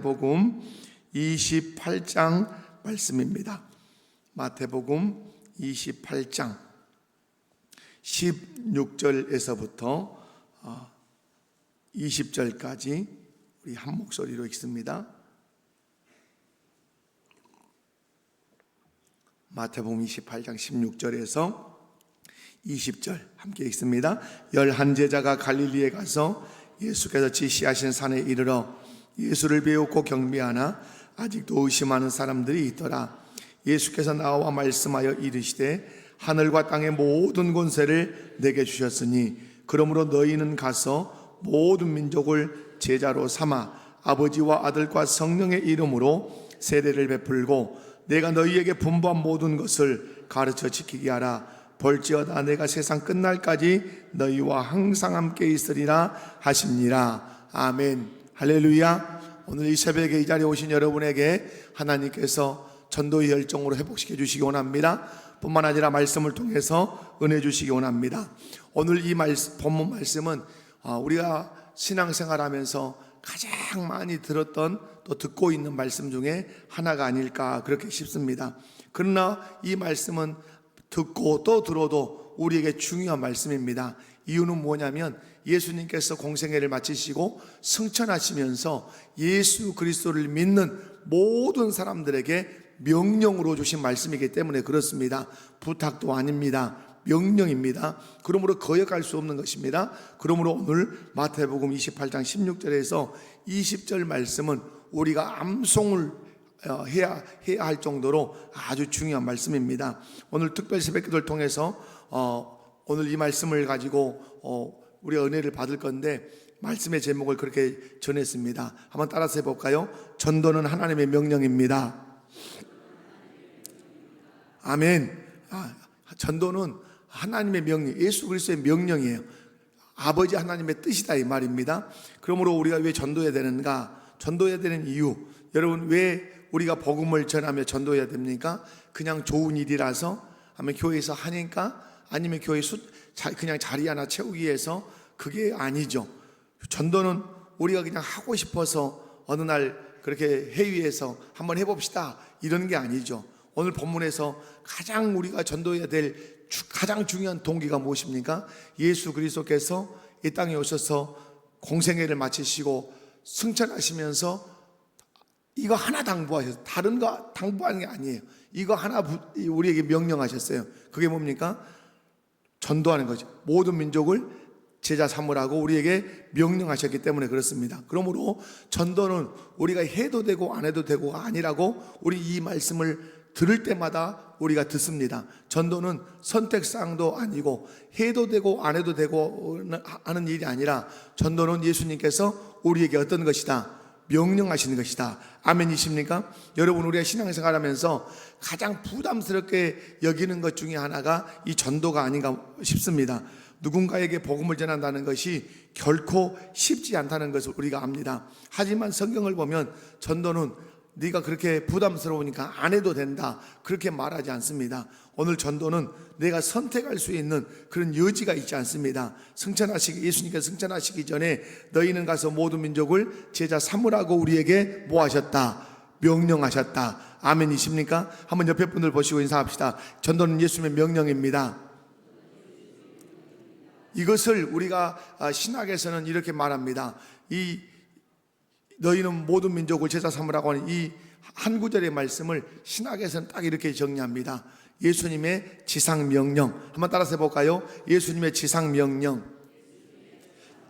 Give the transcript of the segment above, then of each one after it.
마태복음 28장 말씀입니다. 마태복음 28장 16절에서부터 20절까지 우리 한 목소리로 읽습니다. 마태복음 28장 16절에서 20절 함께 읽습니다. 11제자가 갈릴리에 가서 예수께서 지시하신 산에 이르러 예수를 배우고 경배하나 아직도 의심하는 사람들이 있더라. 예수께서 나와 말씀하여 이르시되 하늘과 땅의 모든 권세를 내게 주셨으니 그러므로 너희는 가서 모든 민족을 제자로 삼아 아버지와 아들과 성령의 이름으로 세례를 베풀고 내가 너희에게 분부한 모든 것을 가르쳐 지키게 하라. 볼지어다 내가 세상 끝날까지 너희와 항상 함께 있으리라 하십니라. 아멘. 할렐루야. 오늘 이 새벽에 이 자리에 오신 여러분에게 하나님께서 전도의 열정으로 회복시켜 주시기 원합니다. 뿐만 아니라 말씀을 통해서 은혜 주시기 원합니다. 오늘 이 본문 말씀은 우리가 신앙생활하면서 가장 많이 들었던 또 듣고 있는 말씀 중에 하나가 아닐까 그렇게 싶습니다. 그러나 이 말씀은 듣고 또 들어도 우리에게 중요한 말씀입니다. 이유는 뭐냐면 예수님께서 공생애를 마치시고 승천하시면서 예수 그리스도를 믿는 모든 사람들에게 명령으로 주신 말씀이기 때문에 그렇습니다. 부탁도 아닙니다. 명령입니다. 그러므로 거역할 수 없는 것입니다. 그러므로 오늘 마태복음 28장 16절에서 20절 말씀은 우리가 암송을 해야 할 정도로 아주 중요한 말씀입니다. 오늘 특별 새벽기도를 통해서 오늘 이 말씀을 가지고 우리가 은혜를 받을 건데 말씀의 제목을 그렇게 전했습니다. 한번 따라서 해볼까요? 전도는 하나님의 명령입니다. 아멘. 전도는 하나님의 명령, 예수 그리스도의 명령이에요. 아버지 하나님의 뜻이다 이 말입니다. 그러므로 우리가 왜 전도해야 되는가? 전도해야 되는 이유, 여러분 왜 우리가 복음을 전하며 전도해야 됩니까? 그냥 좋은 일이라서, 아니면 교회에서 하니까, 아니면 교회 그냥 자리 하나 채우기 위해서, 그게 아니죠. 전도는 우리가 그냥 하고 싶어서 어느 날 그렇게 회의에서 한번 해봅시다 이런 게 아니죠. 오늘 본문에서 가장 우리가 전도해야 될 가장 중요한 동기가 무엇입니까? 예수 그리스도께서 이 땅에 오셔서 공생애를 마치시고 승천하시면서 이거 하나 당부하셨어요. 다른 거 당부하는 게 아니에요. 이거 하나 우리에게 명령하셨어요. 그게 뭡니까? 전도하는 거죠. 모든 민족을 제자 삼으라고 우리에게 명령하셨기 때문에 그렇습니다. 그러므로 전도는 우리가 해도 되고 안 해도 되고가 아니라고 우리 이 말씀을 들을 때마다 우리가 듣습니다. 전도는 선택사항도 아니고 해도 되고 안 해도 되고 하는 일이 아니라 전도는 예수님께서 우리에게 어떤 것이다? 명령하시는 것이다. 아멘이십니까? 여러분, 우리가 신앙생활 하면서 가장 부담스럽게 여기는 것 중에 하나가 이 전도가 아닌가 싶습니다. 누군가에게 복음을 전한다는 것이 결코 쉽지 않다는 것을 우리가 압니다. 하지만 성경을 보면 전도는 네가 그렇게 부담스러우니까 안 해도 된다 그렇게 말하지 않습니다. 오늘 전도는 내가 선택할 수 있는 그런 여지가 있지 않습니다. 예수님께서 승천하시기 전에 너희는 가서 모든 민족을 제자 삼으라고 우리에게 뭐 하셨다? 명령하셨다. 아멘이십니까? 한번 옆에 분들 보시고 인사합시다. 전도는 예수님의 명령입니다. 이것을 우리가 신학에서는 이렇게 말합니다. 너희는 모든 민족을 제자 삼으라고 하는 이 한 구절의 말씀을 신학에서는 딱 이렇게 정리합니다. 예수님의 지상명령. 한번 따라서 해볼까요? 예수님의 지상명령.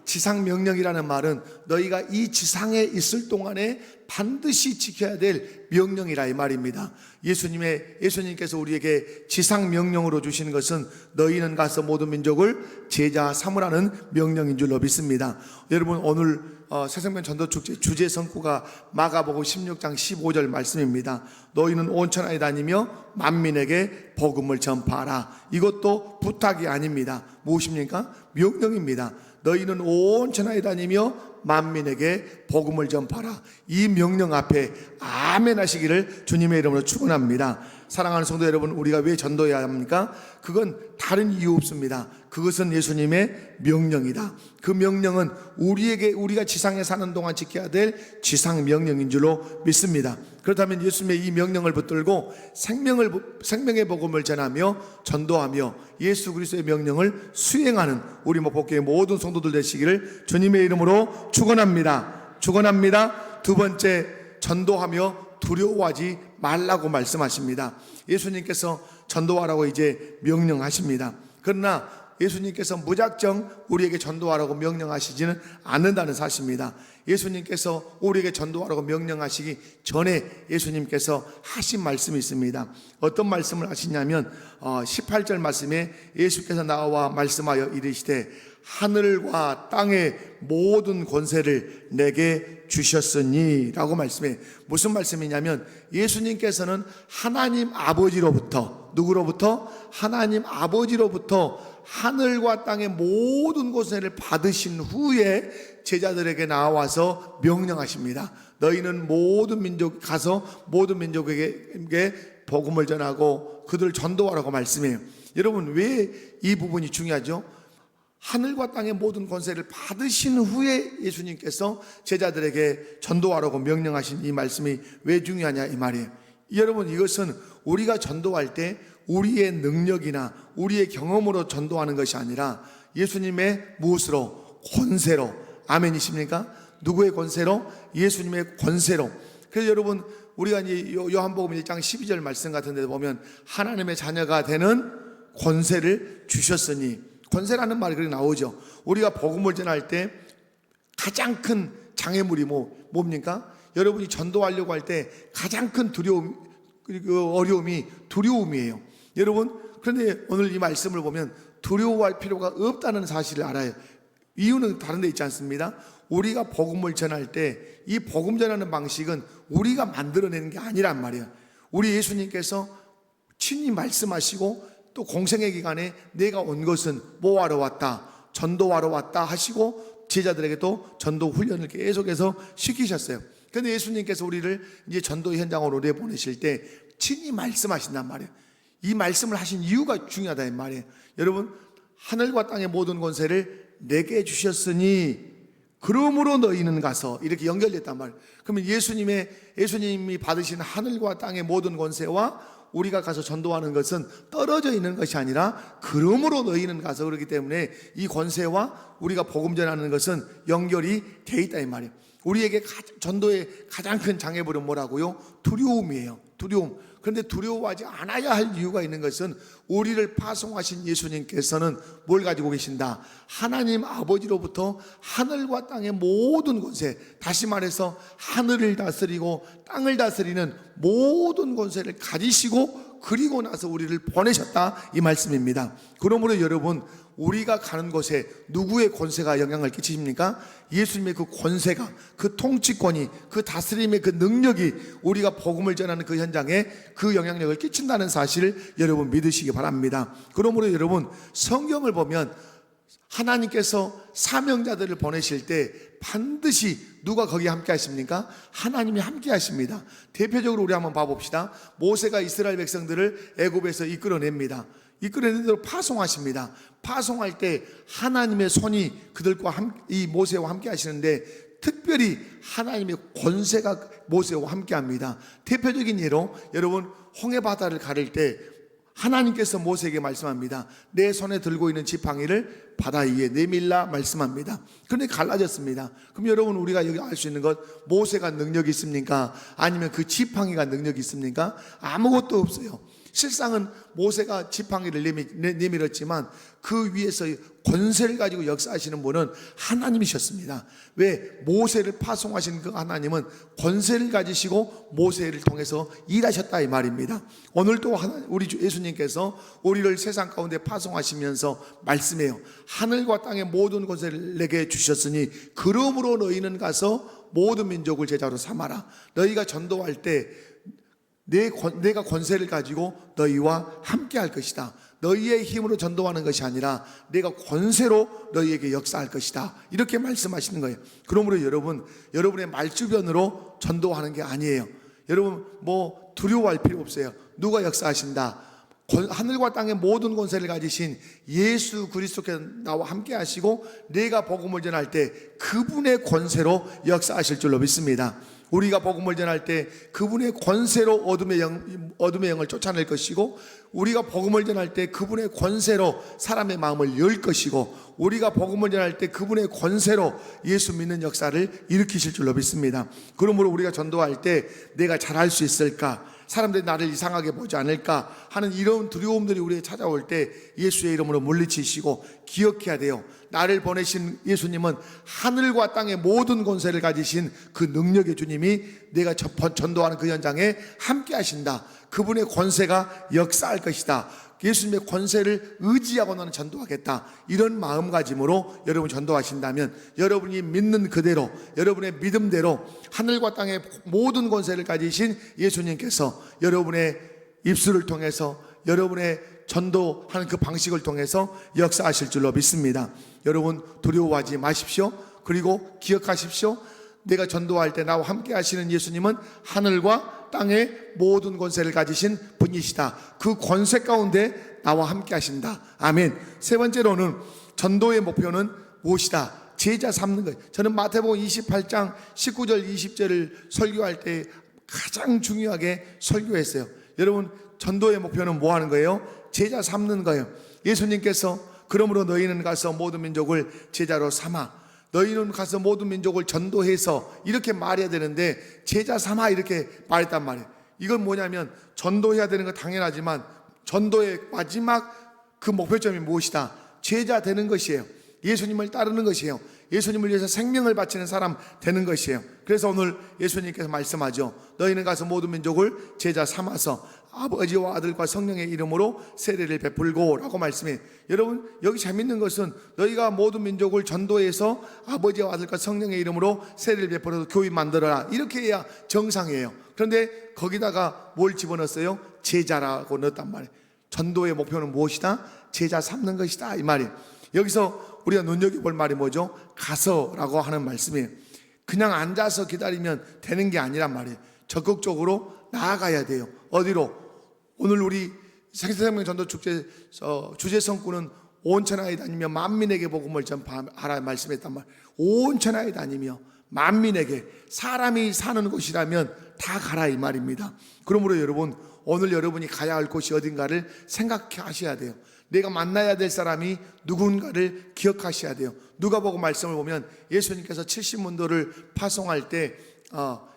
지상명령이라는 말은 너희가 이 지상에 있을 동안에 반드시 지켜야 될 명령이라 이 말입니다. 예수님께서 우리에게 지상명령으로 주시는 것은 너희는 가서 모든 민족을 제자 삼으라는 명령인 줄로 믿습니다. 여러분, 오늘 새생명 전도축제 주제 성구가 마가복음 16장 15절 말씀입니다. 너희는 온 천하에 다니며 만민에게 복음을 전파하라. 이것도 부탁이 아닙니다. 무엇입니까? 명령입니다. 너희는 온 천하에 다니며 만민에게 복음을 전파하라. 이 명령 앞에 아멘 하시기를 주님의 이름으로 축원합니다. 사랑하는 성도 여러분, 우리가 왜 전도해야 합니까? 그건 다른 이유 없습니다. 그것은 예수님의 명령이다. 그 명령은 우리가 지상에 사는 동안 지켜야 될 지상 명령인 줄로 믿습니다. 그렇다면 예수님의 이 명령을 붙들고 생명의 복음을 전하며 전도하며 예수 그리스도의 명령을 수행하는 우리 목포교회 모든 성도들 되시기를 주님의 이름으로 축원합니다. 축원합니다. 두 번째, 전도하며 두려워하지 말라고 말씀하십니다. 예수님께서 전도하라고 이제 명령하십니다. 그러나 예수님께서 무작정 우리에게 전도하라고 명령하시지는 않는다는 사실입니다. 예수님께서 우리에게 전도하라고 명령하시기 전에 예수님께서 하신 말씀이 있습니다. 어떤 말씀을 하시냐면 18절 말씀에 예수께서 나와 말씀하여 이르시되 하늘과 땅의 모든 권세를 내게 주셨으니 라고 말씀해. 무슨 말씀이냐면 예수님께서는 하나님 아버지로부터, 누구로부터? 하나님 아버지로부터 하늘과 땅의 모든 권세를 받으신 후에 제자들에게 나와서 명령하십니다. 너희는 모든 민족 가서 모든 민족에게 복음을 전하고 그들을 전도하라고 말씀해요. 여러분, 왜 이 부분이 중요하죠? 하늘과 땅의 모든 권세를 받으신 후에 예수님께서 제자들에게 전도하라고 명령하신 이 말씀이 왜 중요하냐 이 말이에요. 여러분, 이것은 우리가 전도할 때 우리의 능력이나 우리의 경험으로 전도하는 것이 아니라 예수님의 무엇으로? 권세로. 아멘이십니까? 누구의 권세로? 예수님의 권세로. 그래서 여러분, 우리가 이제 요한복음 1장 12절 말씀 같은 데 보면 하나님의 자녀가 되는 권세를 주셨으니, 권세라는 말이 그렇게 나오죠. 우리가 복음을 전할 때 가장 큰 장애물이 뭡니까? 여러분이 전도하려고 할 때 가장 큰 어려움이 두려움이에요. 여러분, 그런데 오늘 이 말씀을 보면 두려워할 필요가 없다는 사실을 알아요. 이유는 다른 데 있지 않습니다. 우리가 복음을 전할 때 이 복음 전하는 방식은 우리가 만들어내는 게 아니란 말이에요. 우리 예수님께서 친히 말씀하시고 또 공생의 기간에 내가 온 것은 뭐하러 왔다? 전도하러 왔다 하시고 제자들에게도 전도 훈련을 계속해서 시키셨어요. 그런데 예수님께서 우리를 이제 전도 현장으로 내보내실 때 친히 말씀하신단 말이에요. 이 말씀을 하신 이유가 중요하다 이 말이에요. 여러분, 하늘과 땅의 모든 권세를 내게 주셨으니 그러므로 너희는 가서, 이렇게 연결됐단 말이에요. 그러면 예수님이 받으신 하늘과 땅의 모든 권세와 우리가 가서 전도하는 것은 떨어져 있는 것이 아니라 그러므로 너희는 가서, 그렇기 때문에 이 권세와 우리가 복음 전하는 것은 연결이 돼 있다 이 말이에요. 우리에게 전도의 가장 큰 장애물은 뭐라고요? 두려움이에요. 두려움. 그런데 두려워하지 않아야 할 이유가 있는 것은 우리를 파송하신 예수님께서는 뭘 가지고 계신다? 하나님 아버지로부터 하늘과 땅의 모든 권세, 다시 말해서 하늘을 다스리고 땅을 다스리는 모든 권세를 가지시고 그리고 나서 우리를 보내셨다 이 말씀입니다. 그러므로 여러분, 우리가 가는 곳에 누구의 권세가 영향을 끼치십니까? 예수님의 그 권세가, 그 통치권이, 그 다스림의 그 능력이 우리가 복음을 전하는 그 현장에 그 영향력을 끼친다는 사실을 여러분 믿으시기 바랍니다. 그러므로 여러분, 성경을 보면 하나님께서 사명자들을 보내실 때 반드시 누가 거기에 함께 하십니까? 하나님이 함께 하십니다. 대표적으로 우리 한번 봐봅시다. 모세가 이스라엘 백성들을 애굽에서 이끌어냅니다. 이끌어낸 대로 파송하십니다. 파송할 때 하나님의 손이 그들과 이 모세와 함께 하시는데 특별히 하나님의 권세가 모세와 함께 합니다. 대표적인 예로 여러분, 홍해바다를 가를 때 하나님께서 모세에게 말씀합니다. 내 손에 들고 있는 지팡이를 바다 위에 내밀라 말씀합니다. 그런데 갈라졌습니다. 그럼 여러분, 우리가 여기 알 수 있는 것, 모세가 능력이 있습니까? 아니면 그 지팡이가 능력이 있습니까? 아무것도 없어요. 실상은 모세가 지팡이를 내밀었지만 그 위에서 권세를 가지고 역사하시는 분은 하나님이셨습니다. 왜? 모세를 파송하신 그 하나님은 권세를 가지시고 모세를 통해서 일하셨다 이 말입니다. 오늘도 우리 주 예수님께서 우리를 세상 가운데 파송하시면서 말씀해요. 하늘과 땅의 모든 권세를 내게 주셨으니 그러므로 너희는 가서 모든 민족을 제자로 삼아라. 너희가 전도할 때 내가 권세를 가지고 너희와 함께 할 것이다. 너희의 힘으로 전도하는 것이 아니라 내가 권세로 너희에게 역사할 것이다. 이렇게 말씀하시는 거예요. 그러므로 여러분, 여러분의 말주변으로 전도하는 게 아니에요. 여러분, 두려워할 필요 없어요. 누가 역사하신다? 하늘과 땅의 모든 권세를 가지신 예수 그리스도께서 나와 함께 하시고 내가 복음을 전할 때 그분의 권세로 역사하실 줄로 믿습니다. 우리가 복음을 전할 때 그분의 권세로 어둠의 영을 쫓아낼 것이고, 우리가 복음을 전할 때 그분의 권세로 사람의 마음을 열 것이고, 우리가 복음을 전할 때 그분의 권세로 예수 믿는 역사를 일으키실 줄로 믿습니다. 그러므로 우리가 전도할 때 내가 잘할 수 있을까, 사람들이 나를 이상하게 보지 않을까 하는 이런 두려움들이 우리에게 찾아올 때 예수의 이름으로 물리치시고, 기억해야 돼요. 나를 보내신 예수님은 하늘과 땅의 모든 권세를 가지신 그 능력의 주님이 내가 전도하는 그 현장에 함께 하신다. 그분의 권세가 역사할 것이다. 예수님의 권세를 의지하고 나는 전도하겠다. 이런 마음가짐으로 여러분 전도하신다면 여러분이 믿는 그대로, 여러분의 믿음대로 하늘과 땅의 모든 권세를 가지신 예수님께서 여러분의 입술을 통해서, 여러분의 전도하는 그 방식을 통해서 역사하실 줄로 믿습니다. 여러분 두려워하지 마십시오. 그리고 기억하십시오. 내가 전도할 때 나와 함께 하시는 예수님은 하늘과 땅의 모든 권세를 가지신 분이시다. 그 권세 가운데 나와 함께 하신다. 아멘. 세 번째로는 전도의 목표는 무엇이다? 제자 삼는 것. 저는 마태복음 28장 19절 20절을 설교할 때 가장 중요하게 설교했어요. 여러분 전도의 목표는 뭐 하는 거예요? 제자 삼는 거예요. 예수님께서 그러므로 너희는 가서 모든 민족을 제자로 삼아, 너희는 가서 모든 민족을 전도해서 이렇게 말해야 되는데 제자 삼아 이렇게 말했단 말이에요. 이건 뭐냐면 전도해야 되는 건 당연하지만 전도의 마지막 그 목표점이 무엇이다? 제자 되는 것이에요. 예수님을 따르는 것이에요. 예수님을 위해서 생명을 바치는 사람 되는 것이에요. 그래서 오늘 예수님께서 말씀하죠. 너희는 가서 모든 민족을 제자 삼아서 아버지와 아들과 성령의 이름으로 세례를 베풀고 라고 말씀해요. 여러분 여기 재밌는 것은 너희가 모든 민족을 전도해서 아버지와 아들과 성령의 이름으로 세례를 베풀어서 교회 만들어라, 이렇게 해야 정상이에요. 그런데 거기다가 뭘 집어넣었어요? 제자라고 넣었단 말이에요. 전도의 목표는 무엇이다? 제자 삼는 것이다, 이 말이에요. 여기서 우리가 눈여겨볼 말이 뭐죠? 가서라고 하는 말씀이에요. 그냥 앉아서 기다리면 되는 게 아니란 말이에요. 적극적으로 나아가야 돼요. 어디로? 오늘 우리 생생명 전도 축제 주제 성구는 온 천하에 다니며 만민에게 복음을 전파하라 말씀했단 말이에요. 온 천하에 다니며 만민에게, 사람이 사는 곳이라면 다 가라 이 말입니다. 그러므로 여러분 오늘 여러분이 가야 할 곳이 어딘가를 생각하셔야 돼요. 내가 만나야 될 사람이 누군가를 기억하셔야 돼요. 누가복음 말씀을 보면 예수님께서 70문도를 파송할 때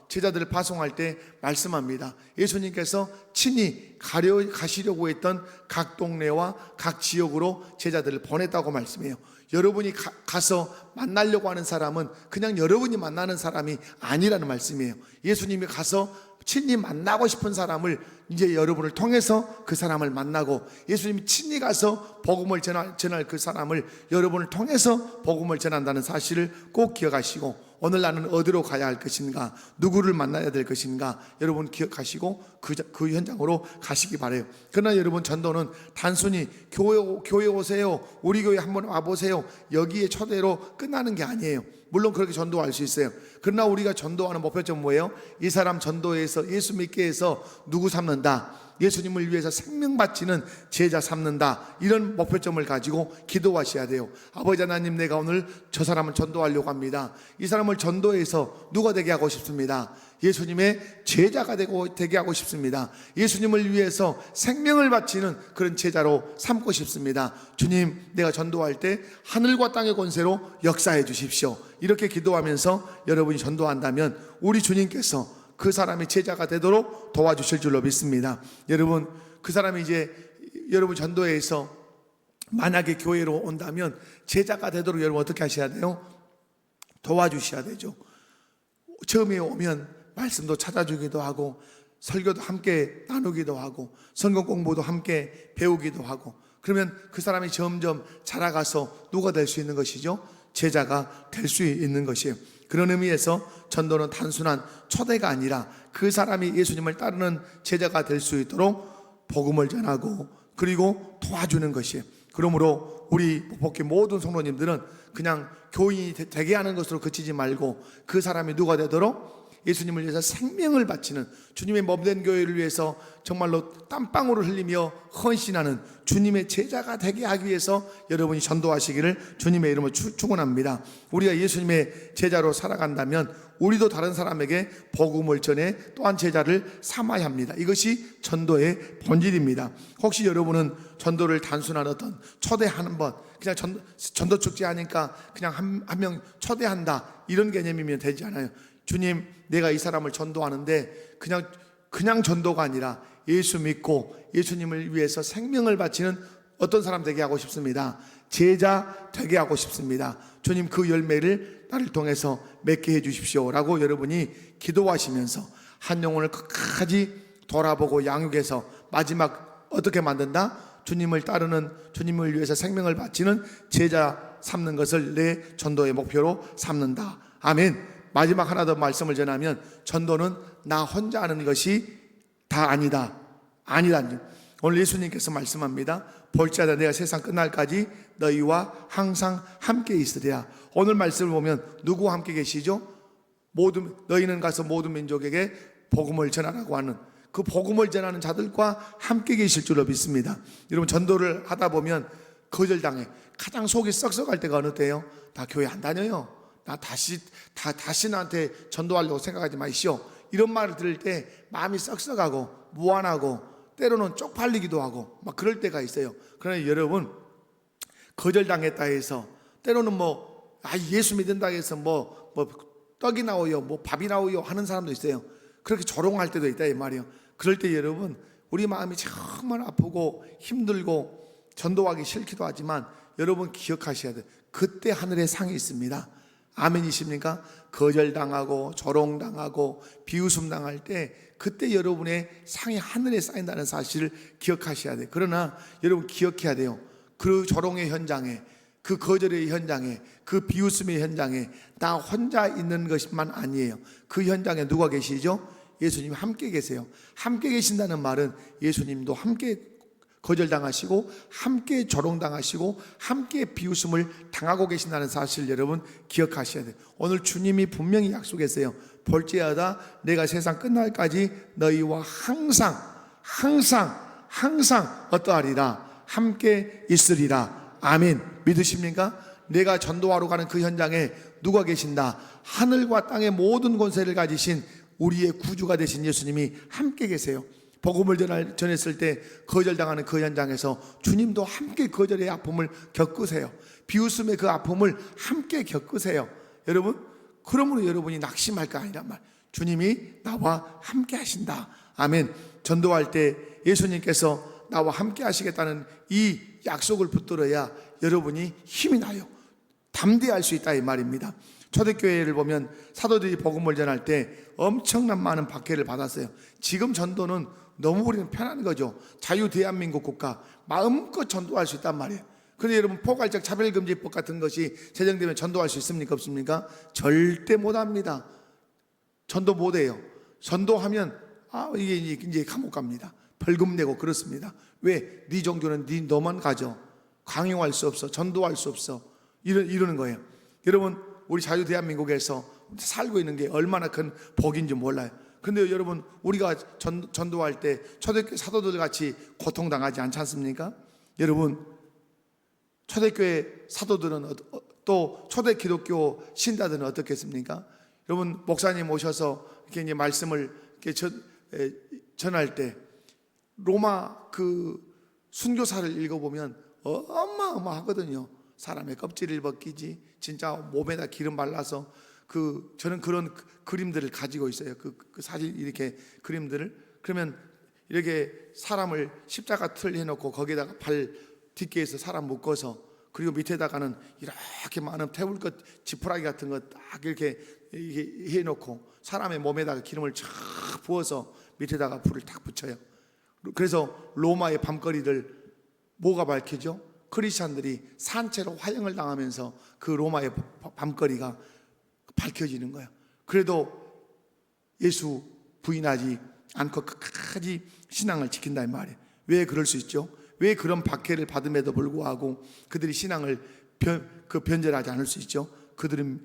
제자들을 파송할 때 말씀합니다. 예수님께서 친히 가시려고 했던 각 동네와 각 지역으로 제자들을 보냈다고 말씀해요. 여러분이 가서 만나려고 하는 사람은 그냥 여러분이 만나는 사람이 아니라는 말씀이에요. 예수님이 가서 친히 만나고 싶은 사람을 이제 여러분을 통해서 그 사람을 만나고, 예수님이 친히 가서 복음을 전할 그 사람을 여러분을 통해서 복음을 전한다는 사실을 꼭 기억하시고, 오늘 나는 어디로 가야 할 것인가, 누구를 만나야 될 것인가 여러분 기억하시고 그 현장으로 가시기 바라요. 그러나 여러분 전도는 단순히 교회 오세요, 우리 교회 한번 와보세요, 여기에 초대로 끝나는 게 아니에요. 물론 그렇게 전도할 수 있어요. 그러나 우리가 전도하는 목표점은 뭐예요? 이 사람 전도해서 예수 믿게 해서 누구 삼는다, 예수님을 위해서 생명 바치는 제자 삼는다, 이런 목표점을 가지고 기도하셔야 돼요. 아버지 하나님, 내가 오늘 저 사람을 전도하려고 합니다. 이 사람을 전도해서 누가 되게 하고 싶습니다. 예수님의 제자가 되게 하고 싶습니다. 예수님을 위해서 생명을 바치는 그런 제자로 삼고 싶습니다. 주님, 내가 전도할 때 하늘과 땅의 권세로 역사해 주십시오. 이렇게 기도하면서 여러분이 전도한다면 우리 주님께서 그 사람이 제자가 되도록 도와주실 줄로 믿습니다. 여러분, 그 사람이 이제 여러분 전도해서 만약에 교회로 온다면 제자가 되도록 여러분 어떻게 하셔야 돼요? 도와주셔야 되죠. 처음에 오면 말씀도 찾아주기도 하고, 설교도 함께 나누기도 하고, 성경 공부도 함께 배우기도 하고, 그러면 그 사람이 점점 자라가서 누가 될 수 있는 것이죠? 제자가 될 수 있는 것이에요. 그런 의미에서 전도는 단순한 초대가 아니라 그 사람이 예수님을 따르는 제자가 될 수 있도록 복음을 전하고 그리고 도와주는 것이에요. 그러므로 우리 목포교회 모든 성도님들은 그냥 교인이 되게 하는 것으로 그치지 말고 그 사람이 누가 되도록 예수님을 위해서 생명을 바치는, 주님의 몸된 교회를 위해서 정말로 땀방울을 흘리며 헌신하는 주님의 제자가 되게 하기 위해서 여러분이 전도하시기를 주님의 이름으로 축원합니다. 우리가 예수님의 제자로 살아간다면 우리도 다른 사람에게 복음을 전해 또한 제자를 삼아야 합니다. 이것이 전도의 본질입니다. 혹시 여러분은 전도를 단순한 어떤 초대하는 것, 그냥 전도 축제 하니까 그냥 한 명 초대한다 이런 개념이면 되지 않아요. 주님, 내가 이 사람을 전도하는데 그냥 전도가 아니라 예수 믿고 예수님을 위해서 생명을 바치는 어떤 사람 되게 하고 싶습니다. 제자 되게 하고 싶습니다. 주님, 그 열매를 나를 통해서 맺게 해 주십시오라고 여러분이 기도하시면서 한 영혼을 끝까지 돌아보고 양육해서 마지막 어떻게 만든다? 주님을 따르는, 주님을 위해서 생명을 바치는 제자 삼는 것을 내 전도의 목표로 삼는다. 아멘. 마지막 하나 더 말씀을 전하면, 전도는 나 혼자 하는 것이 다 아니다. 오늘 예수님께서 말씀합니다. 볼지어다 내가 세상 끝날까지 너희와 항상 함께 있으리라. 오늘 말씀을 보면 누구와 함께 계시죠? 너희는 가서 모든 민족에게 복음을 전하라고 하는, 그 복음을 전하는 자들과 함께 계실 줄로 믿습니다. 여러분, 전도를 하다 보면 거절당해. 가장 속이 썩썩할 때가 어느 때요? 나 교회 안 다녀요. 나 다시 나한테 전도하려고 생각하지 마시오. 이런 말을 들을 때 마음이 썩썩하고 무안하고 때로는 쪽팔리기도 하고 막 그럴 때가 있어요. 그러나 여러분, 거절당했다 해서 때로는 예수 믿는다 해서 떡이 나오요, 밥이 나오요 하는 사람도 있어요. 그렇게 조롱할 때도 있다 이 말이에요. 그럴 때 여러분, 우리 마음이 정말 아프고 힘들고 전도하기 싫기도 하지만 여러분 기억하셔야 돼요. 그때 하늘에 상이 있습니다. 아멘이십니까? 거절당하고 조롱당하고 비웃음당할 때 그때 여러분의 상이 하늘에 쌓인다는 사실을 기억하셔야 돼요. 그러나 여러분 기억해야 돼요. 그 조롱의 현장에, 그 거절의 현장에, 그 비웃음의 현장에 나 혼자 있는 것만 아니에요. 그 현장에 누가 계시죠? 예수님이 함께 계세요. 함께 계신다는 말은 예수님도 함께 거절당하시고 함께 조롱당하시고 함께 비웃음을 당하고 계신다는 사실 여러분 기억하셔야 돼요. 오늘 주님이 분명히 약속했어요. 볼지어다 내가 세상 끝날까지 너희와 항상 어떠하리라? 함께 있으리라. 아멘. 믿으십니까? 내가 전도하러 가는 그 현장에 누가 계신다? 하늘과 땅의 모든 권세를 가지신 우리의 구주가 되신 예수님이 함께 계세요. 복음을 전했을 때 거절당하는 그 현장에서 주님도 함께 거절의 아픔을 겪으세요. 비웃음의 그 아픔을 함께 겪으세요. 여러분, 그러므로 여러분이 낙심할 거 아니란 말. 주님이 나와 함께 하신다. 아멘. 전도할 때 예수님께서 나와 함께 하시겠다는 이 약속을 붙들어야 여러분이 힘이 나요. 담대할 수 있다 이 말입니다. 초대교회를 보면 사도들이 복음을 전할 때 엄청난 많은 박해를 받았어요. 지금 전도는 너무 우리는 편한 거죠. 자유 대한민국 국가 마음껏 전도할 수 있단 말이에요. 그런데 여러분, 포괄적 차별금지법 같은 것이 제정되면 전도할 수 있습니까? 없습니까? 절대 못합니다. 전도 못해요. 전도하면 이게 이제 감옥 갑니다. 벌금 내고 그렇습니다. 왜? 네 종교는 너만 가져. 강요할 수 없어. 전도할 수 없어. 이러는 거예요. 여러분, 우리 자유 대한민국에서 살고 있는 게 얼마나 큰 복인지 몰라요. 근데 여러분, 우리가 전도할 때 초대교회 사도들 같이 고통당하지 않지 않습니까? 여러분, 초대교회 사도들은 또 초대 기독교 신자들은 어떻겠습니까? 여러분, 목사님 오셔서 이렇게 이제 말씀을 이렇게 전할 때 로마 그 순교사를 읽어보면 어마어마하거든요. 사람의 껍질을 벗기지, 진짜 몸에다 기름 발라서 저는 그런 그림들을 가지고 있어요. 그 사진 이렇게 그림들을. 그러면 이렇게 사람을 십자가 틀 해놓고 거기다가 발 뒷개에서 사람 묶어서, 그리고 밑에다가는 이렇게 많은 태울것 지푸라기 같은 거 딱 이렇게 해놓고 사람의 몸에다가 기름을 쫙 부어서 밑에다가 불을 딱 붙여요. 그래서 로마의 밤거리들 뭐가 밝혀져? 크리스찬들이 산채로 화형을 당하면서 그 로마의 밤거리가 밝혀지는 거예요. 그래도 예수 부인하지 않고 끝까지 신앙을 지킨다 이 말이에요. 왜 그럴 수 있죠? 왜 그런 박해를 받음에도 불구하고 그들이 신앙을 변절하지 않을 수 있죠? 그들은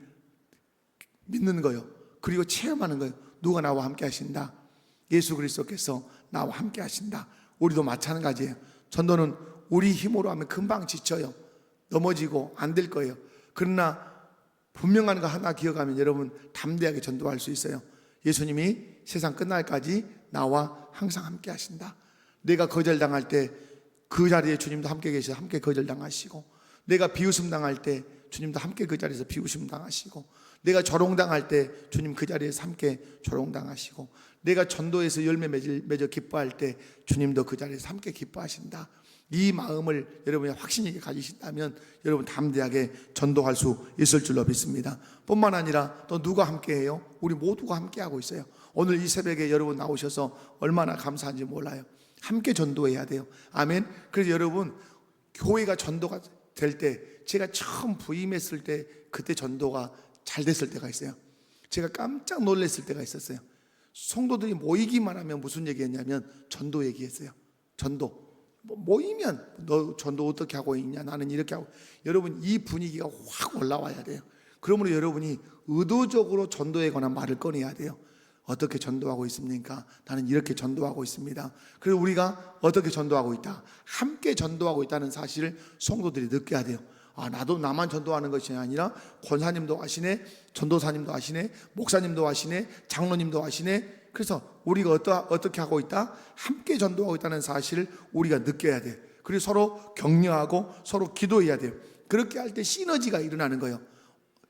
믿는 거예요. 그리고 체험하는 거예요. 누가 나와 함께 하신다? 예수 그리스도께서 나와 함께 하신다. 우리도 마찬가지예요. 전도는 우리 힘으로 하면 금방 지쳐요. 넘어지고 안 될 거예요. 그러나 분명한 거 하나 기억하면 여러분 담대하게 전도할 수 있어요. 예수님이 세상 끝날까지 나와 항상 함께 하신다. 내가 거절당할 때 그 자리에 주님도 함께 계셔서 함께 거절당하시고, 내가 비웃음 당할 때 주님도 함께 그 자리에서 비웃음 당하시고, 내가 조롱당할 때 주님 그 자리에서 함께 조롱당하시고, 내가 전도에서 열매 맺어 기뻐할 때 주님도 그 자리에서 함께 기뻐하신다. 이 마음을 여러분이 확신 있게 가지신다면 여러분 담대하게 전도할 수 있을 줄로 믿습니다. 뿐만 아니라 또 누가 함께해요? 우리 모두가 함께하고 있어요. 오늘 이 새벽에 여러분 나오셔서 얼마나 감사한지 몰라요. 함께 전도해야 돼요. 아멘. 그래서 여러분 교회가 전도가 될 때, 제가 처음 부임했을 때 그때 전도가 잘 됐을 때가 있어요. 제가 깜짝 놀랐을 때가 있었어요. 성도들이 모이기만 하면 무슨 얘기했냐면 전도 얘기했어요. 전도. 모이면 너 전도 어떻게 하고 있냐, 나는 이렇게 하고. 여러분 이 분위기가 확 올라와야 돼요. 그러므로 여러분이 의도적으로 전도에 관한 말을 꺼내야 돼요. 어떻게 전도하고 있습니까? 나는 이렇게 전도하고 있습니다. 그리고 우리가 어떻게 전도하고 있다, 함께 전도하고 있다는 사실을 성도들이 느껴야 돼요. 아, 나도 나만 전도하는 것이 아니라 권사님도 하시네, 전도사님도 하시네, 목사님도 하시네, 장로님도 하시네. 그래서 우리가 어떻게 하고 있다? 함께 전도하고 있다는 사실을 우리가 느껴야 돼요. 그리고 서로 격려하고 서로 기도해야 돼요. 그렇게 할 때 시너지가 일어나는 거예요.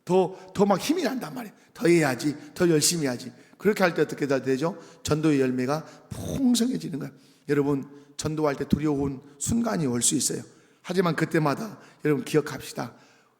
더 막 힘이 난단 말이에요. 더 해야지, 더 열심히 해야지. 그렇게 할 때 어떻게 되죠? 전도의 열매가 풍성해지는 거예요. 여러분 전도할 때 두려운 순간이 올 수 있어요. 하지만 그때마다 여러분 기억합시다.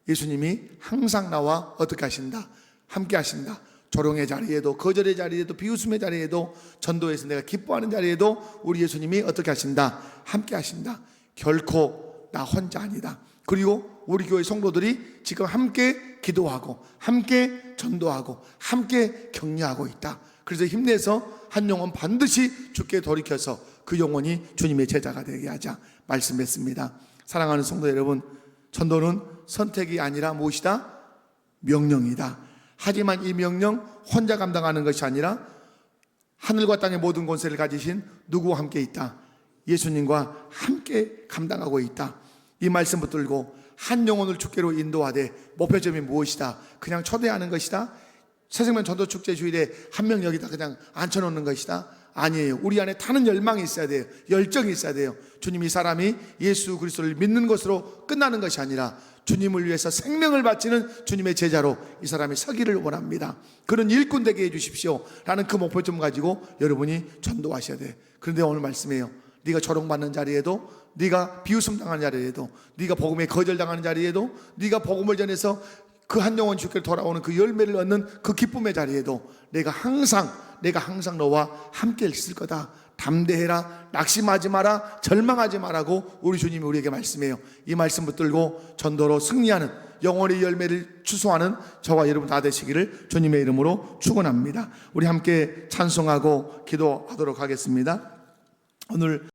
예수님이 항상 나와 어떻게 하신다? 함께 하신다. 조롱의 자리에도, 거절의 자리에도, 비웃음의 자리에도, 전도에서 내가 기뻐하는 자리에도 우리 예수님이 어떻게 하신다? 함께 하신다. 결코 나 혼자 아니다. 그리고 우리 교회 성도들이 지금 함께 기도하고 함께 전도하고 함께 격려하고 있다. 그래서 힘내서 한 영혼 반드시 주께 돌이켜서 그 영혼이 주님의 제자가 되게 하자 말씀했습니다. 사랑하는 성도 여러분, 전도는 선택이 아니라 무엇이다? 명령이다. 하지만 이 명령 혼자 감당하는 것이 아니라 하늘과 땅의 모든 권세를 가지신 누구와 함께 있다? 예수님과 함께 감당하고 있다. 이 말씀 붙들고 한 영혼을 주께로 인도하되 목표점이 무엇이다? 그냥 초대하는 것이다? 새생명 전도축제 주일에 한 명 여기다 그냥 앉혀놓는 것이다? 아니에요. 우리 안에 타는 열망이 있어야 돼요. 열정이 있어야 돼요. 주님, 이 사람이 예수 그리스도를 믿는 것으로 끝나는 것이 아니라 주님을 위해서 생명을 바치는 주님의 제자로 이 사람이 서기를 원합니다. 그런 일꾼 되게 해주십시오 라는 그 목표점 가지고 여러분이 전도하셔야 돼요. 그런데 오늘 말씀이에요. 네가 조롱받는 자리에도, 네가 비웃음 당하는 자리에도, 네가 복음에 거절당하는 자리에도, 네가 복음을 전해서 그 한 영혼 주께 돌아오는 그 열매를 얻는 그 기쁨의 자리에도 내가 항상 너와 함께 있을 거다. 담대해라, 낙심하지 마라, 절망하지 마라고 우리 주님이 우리에게 말씀해요. 이 말씀 붙들고 전도로 승리하는, 영혼의 열매를 추수하는 저와 여러분 다 되시기를 주님의 이름으로 축원합니다. 우리 함께 찬송하고 기도하도록 하겠습니다. 오늘